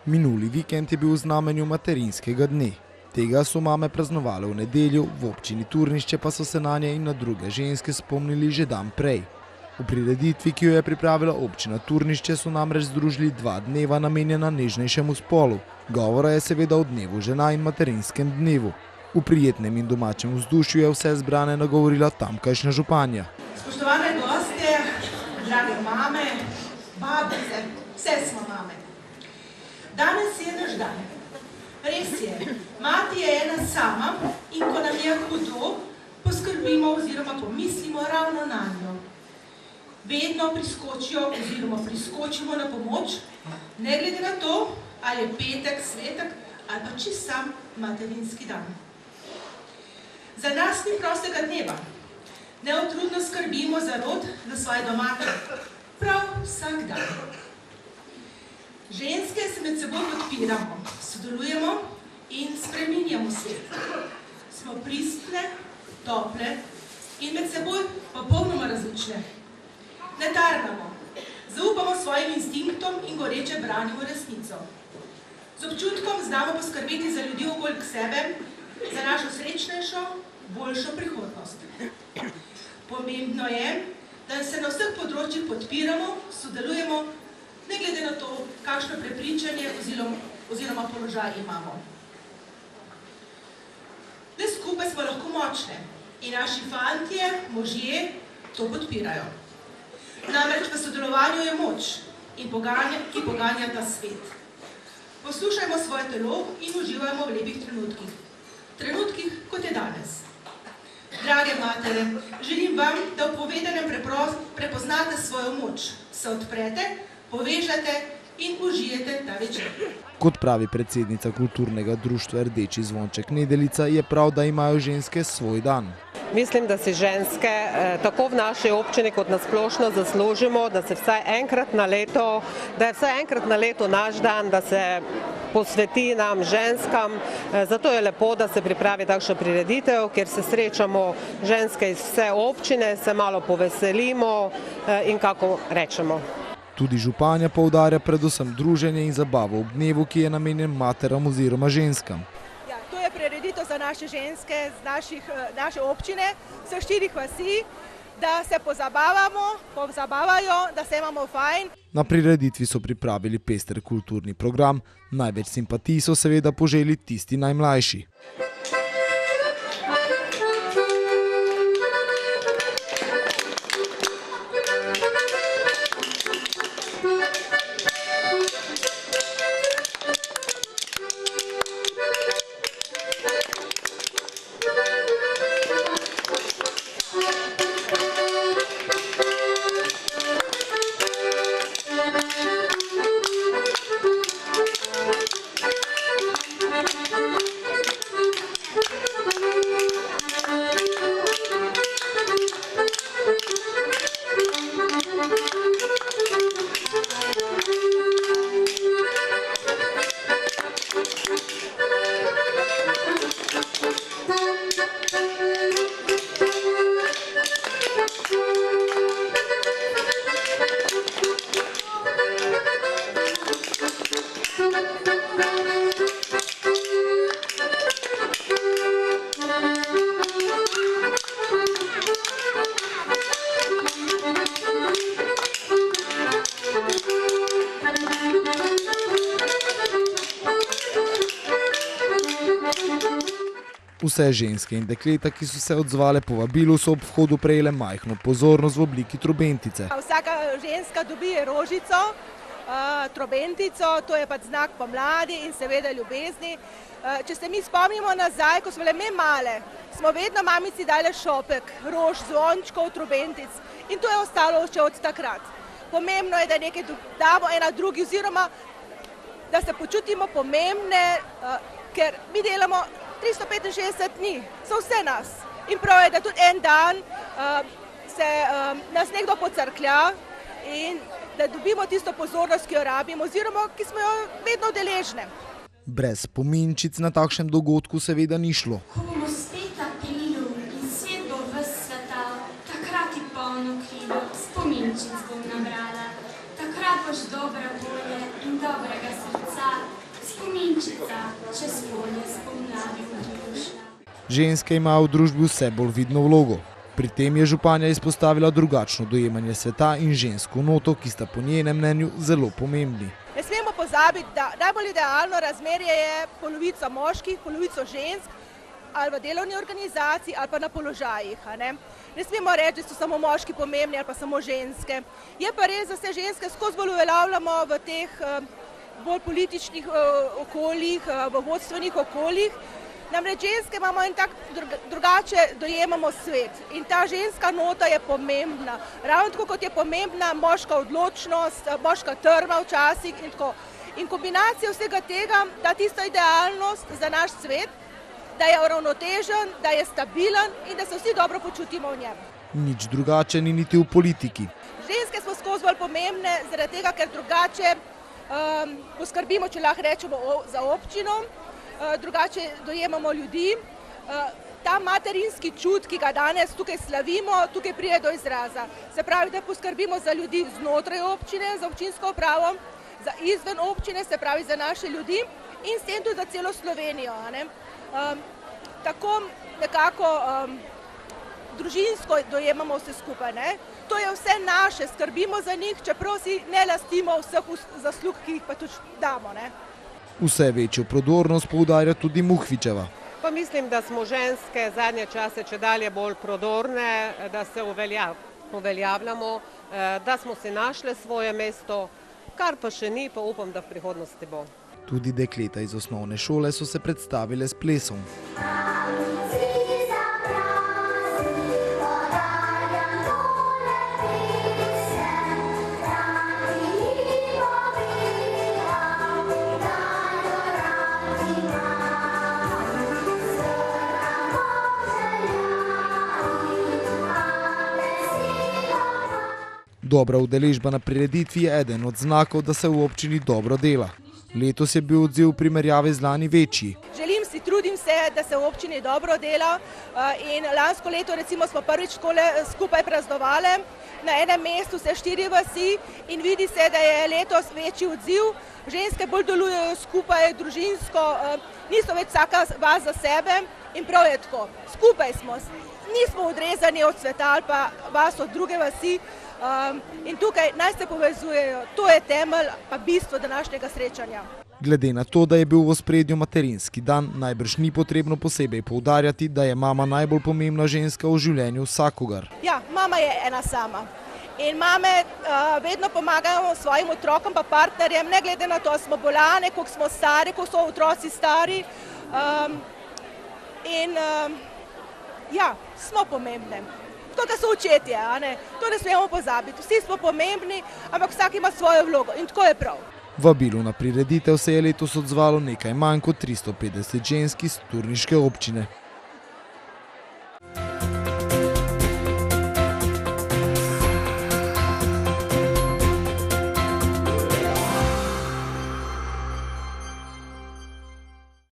Minuli vikend je bil v znamenju materinskega dne. Tega so mame praznovale v nedeljo, v občini Turnišče pa so se na nje in na druge ženske spomnili že dan prej. V prireditvi, ki jo je pripravila občina Turnišče, so namreč združili 2 dneva namenjena nežnejšemu spolu. Govora je seveda o dnevu žena in materinskem dnevu. V prijetnem in domačem vzdušju je vse zbrane nagovorila tamkajšnja županja. Spoštovane gostje, drage mame, babice, vse smo mame. Danes je naš dan. Res je, mati je ena sama in ko nam je hudo, poskrbimo oziroma pomislimo ravno na njo. Vedno priskočijo oziroma priskočimo na pomoč, ne glede na to, ali je petek, svetek ali pa čisto sam materinski dan. Za nas ni prostega dneva. Neutrudno skrbimo za rod, za svoje domače. Prav vsak dan. Ženske se med seboj podpiramo, sodelujemo in spreminjamo svet. Smo pristne, tople in med seboj popolnoma različne. Ne tarnamo, zaupamo svojim instinktom in goreče branimo resnico. Z občutkom znamo poskrbeti za ljudi okoli sebe, za našo srečnejšo, boljšo prihodnost. Pomembno je, da se na vseh področjih podpiramo, sodelujemo, ne glede na to, kakšno prepričanje oziroma položaj imamo. Le skupaj smo lahko močne in naši fantje, možje to podpirajo. Namreč v sodelovanju je moč, ki poganja ta svet. Poslušajmo svoje telo in uživajmo v lepih trenutkih. Trenutkih, kot je danes. Drage matere, želim vam, da v povedanem prepoznate svojo moč, se odprete, povežete in užijete ta večer. Kot pravi predsednica kulturnega društva Rdeči zvonček Nedelica, je prav, da imajo ženske svoj dan. Mislim, da si ženske tako v naši občini kot nasplošno zaslužimo, da se vsaj enkrat na leto, da je vsaj enkrat na leto naš dan, da se posveti nam ženskam. Zato je lepo, da se pripravi takšna prireditev, kjer se srečamo ženske iz vse občine, se malo poveselimo in kako rečemo. Tudi županja poudarja predvsem druženje in zabavo ob dnevu, ki je namenjen materam oziroma ženskam. To je prireditev za naše ženske z naše občine, vse 4 vasi, da se pozabavajo, da se imamo fajn. Na prireditvi so pripravili pester kulturni program, največ simpatij so seveda poželi tisti najmlajši. Vse ženske in dekleta, ki so se odzvale povabilu, so ob vhodu prejele majhno pozornost v obliki trobentice. Vsaka ženska dobi rožico, trobentico, to je pač znak pomladi in seveda ljubezni. Če se mi spomnimo nazaj, ko smo bile mi male, smo vedno mamici dale šopek, rož, zvončkov, trobentic in to je ostalo še od takrat. Pomembno je, da nekaj damo ena drugi oziroma da se počutimo pomembne, ker mi delamo 365 dni, so vse nas. In prav je, da tudi en dan nas nekdo pocrklja in da dobimo tisto pozornost, ki jo rabimo oziroma ki smo jo vedno deležne. Brez spominčic na takšnem dogodku seveda ni šlo. Ko bomo spet aprilu in svet bo ves svetal, takrat je polno krilo, spominčic bom nabrala. Takrat boš dobra volje in dobrega srca. časa, spominčica, čez polje spomladi odrušla. Ženske imajo v družbi vse bolj vidno vlogo. Pri tem je županja izpostavila drugačno dojemanje sveta in žensko noto, ki sta po njenem mnenju zelo pomembni. Ne smemo pozabiti, da najbolj idealno razmerje je polovica moških, polovico žensk, ali v delovni organizaciji, ali pa na položajih. Ne smemo reči, da so samo moški pomembni ali pa samo ženske. Je pa res, da se ženske skozi bolj uveljavljamo v teh bolj političnih okoljih, v vodstvenih okoljih. Namreč ženske imamo in tako drugače dojemamo svet in ta ženska nota je pomembna. Ravno tako kot je pomembna moška odločnost, moška trma včasih in tako. In kombinacija vsega tega da tisto idealnost za naš svet, da je uravnotežen, da je stabilen in da se vsi dobro počutimo v njem. Nič drugače ni niti v politiki. Ženske smo skozi bolj pomembne, zaradi tega, ker drugače poskrbimo, če lahko rečemo, za občino, drugače dojemamo ljudi. Ta materinski čut, ki ga danes tukaj slavimo, tukaj pride do izraza. Se pravi, da poskrbimo za ljudi znotraj občine, za občinsko upravo, za izven občine, se pravi za naše ljudi in s tem tudi za celo Slovenijo. Tako nekako družinsko dojemamo vse skupaj. To je vse naše, skrbimo za njih, čeprav si ne lastimo vseh zaslug, ki jih pa tudi damo. Vse večjo prodornost poudarja tudi Muhvičeva. Pa mislim, da smo ženske zadnje čase čedalje bolj prodorne, da se uveljavljamo, da smo si našle svoje mesto, kar pa še ni, pa upam, da v prihodnosti bo. Tudi dekleta iz osnovne šole so se predstavile s plesom. Dobra udeležba na prireditvi je eden od znakov, da se v občini dobro dela. Letos je bil odziv v primerjavi z lani večji. Želim si, trudim se, da se v občini dobro dela in lansko leto recimo smo prvič skupaj praznovali. Na enem mestu se 4 vasi in vidi se, da je letos večji odziv. Ženske bolj delujejo skupaj, družinsko, niso več vsaka vas za sebe in prav je tako. Skupaj smo, nismo odrezani od sveta ali pa vas od druge vasi. In tukaj naj se povezujejo, to je temelj pa bistvo današnjega srečanja. Glede na to, da je bil v ospredju materinski dan, najbrž ni potrebno posebej poudarjati, da je mama najbolj pomembna ženska v življenju vsakogar. Ja, mama je ena sama. In mame vedno pomagajo svojim otrokom pa partnerjem, ne glede na to, smo bolane, koliko smo stari, koliko so otroci stari. Ja, smo pomembne. To, da so očetje, to ne smemo pozabiti. Vsi smo pomembni, ampak vsak ima svojo vlogo in tako je prav. Vabilu na prireditev se je letos odzvalo nekaj manj kot 350 žensk iz turniške občine.